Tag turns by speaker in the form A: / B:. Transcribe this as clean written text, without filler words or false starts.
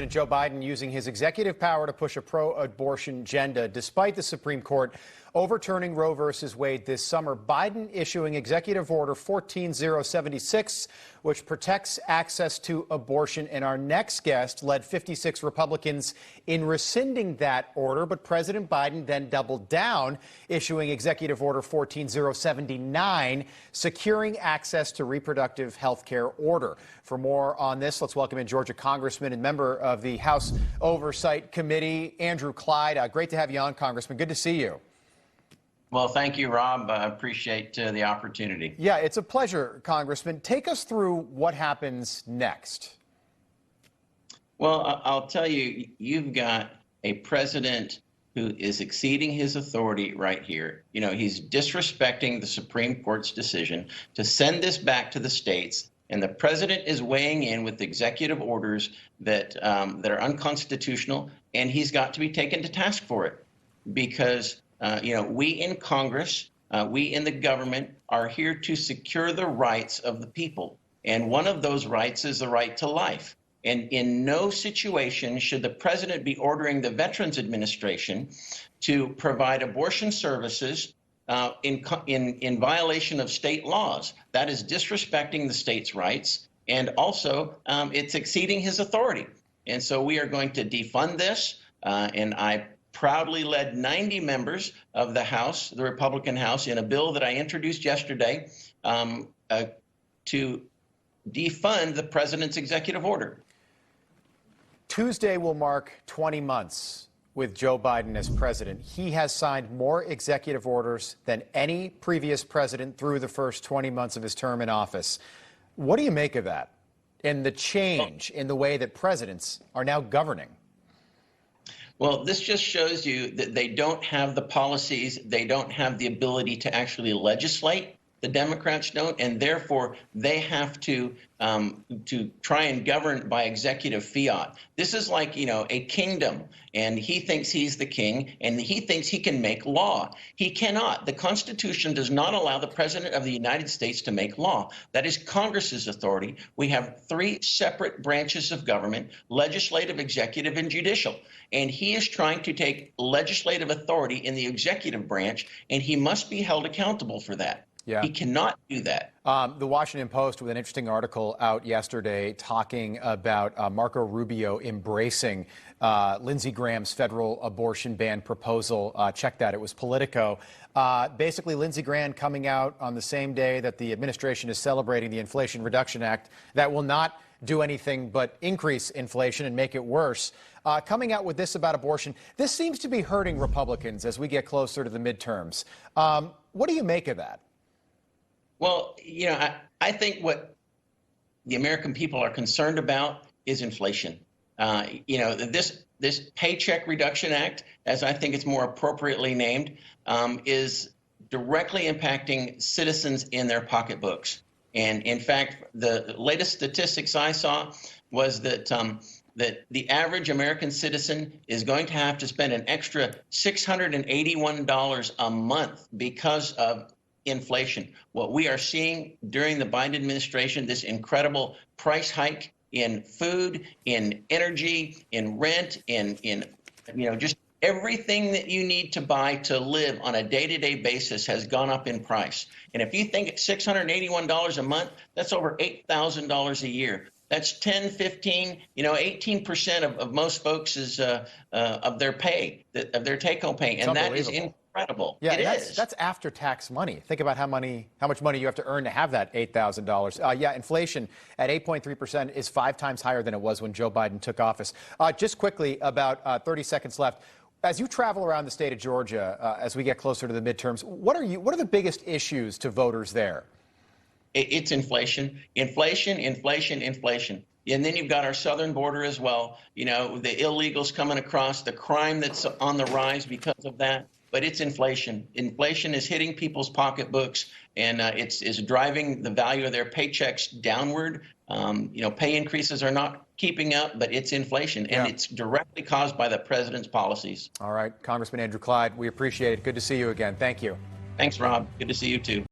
A: President Joe Biden using his executive power to push a pro-abortion agenda. Despite the Supreme Court overturning Roe v. Wade this summer, Biden issuing Executive Order 14076, which protects access to abortion. And our next guest led 56 Republicans in rescinding that order, but President Biden then doubled down, issuing Executive Order 14079, securing access to reproductive health care order. For more on this, let's welcome in Georgia Congressman and member of the House Oversight Committee, Andrew Clyde. Great to have you on, Congressman. Good to see you.
B: Well, thank you, Rob. I appreciate the opportunity.
A: Yeah, it's a pleasure, Congressman. Take us through what happens next.
B: Well, I'll tell you, you've got a president who is exceeding his authority right here. You know, he's disrespecting the Supreme Court's decision to send this back to the states. And the president is weighing in with executive orders that are unconstitutional, and he's got to be taken to task for it. Because, we in Congress, we in the government are here to secure the rights of the people. And one of those rights is the right to life. And in no situation should the president be ordering the Veterans Administration to provide abortion services in violation of state laws. That is disrespecting the state's rights, and also it's exceeding his authority. And so we are going to defund this, and I proudly led 90 members of the House, the Republican House, in a bill that I introduced yesterday to defund the president's executive order.
A: Tuesday will mark 20 months with Joe Biden as president. He has signed more executive orders than any previous president through the first 20 months of his term in office. What do you make of that and the change in the way that presidents are now governing?
B: Well, this just shows you that they don't have the policies, they don't have the ability to actually legislate. The Democrats don't, and therefore they have to try and govern by executive fiat. This is like, a kingdom, and he thinks he's the king, and he thinks he can make law. He cannot. The Constitution does not allow the President of the United States to make law. That is Congress's authority. We have three separate branches of government: legislative, executive, and judicial. And he is trying to take legislative authority in the executive branch, and he must be held accountable for that. Yeah. He cannot do that.
A: The Washington Post with an interesting article out yesterday talking about Marco Rubio embracing Lindsey Graham's federal abortion ban proposal. Check that. It was Politico. Basically, Lindsey Graham coming out on the same day that the administration is celebrating the Inflation Reduction Act that will not do anything but increase inflation and make it worse. Coming out with this about abortion, this seems to be hurting Republicans as we get closer to the midterms. What do you make of that?
B: Well, I think what the American people are concerned about is inflation. This Paycheck Reduction Act, as I think it's more appropriately named, is directly impacting citizens in their pocketbooks. And in fact, the latest statistics I saw was that that the average American citizen is going to have to spend an extra $681 a month because of inflation. What we are seeing during the Biden administration, this incredible price hike in food, in energy, in rent, in just everything that you need to buy to live on a day-to-day basis has gone up in price. And if you think $681 a month, that's over $8,000 a year. That's 10, 15, 18% of most folks' of their pay, of their take-home pay, and that is incredible.
A: Yeah, that's after-tax money. Think about how much money you have to earn to have that $8,000. Yeah, inflation at 8.3% is 5 times higher than it was when Joe Biden took office. Just quickly, about 30 seconds left. As you travel around the state of Georgia, as we get closer to the midterms, what are the biggest issues to voters there?
B: It's inflation, inflation, inflation, inflation. And then you've got our southern border as well. The illegals coming across, the crime that's on the rise because of that. But it's inflation. Inflation is hitting people's pocketbooks, and it's driving the value of their paychecks downward. Pay increases are not keeping up, but it's inflation, and it's directly caused by the president's policies.
A: All right, Congressman Andrew Clyde, we appreciate it. Good to see you again. Thank you.
B: Thanks, Rob. Good to see you, too.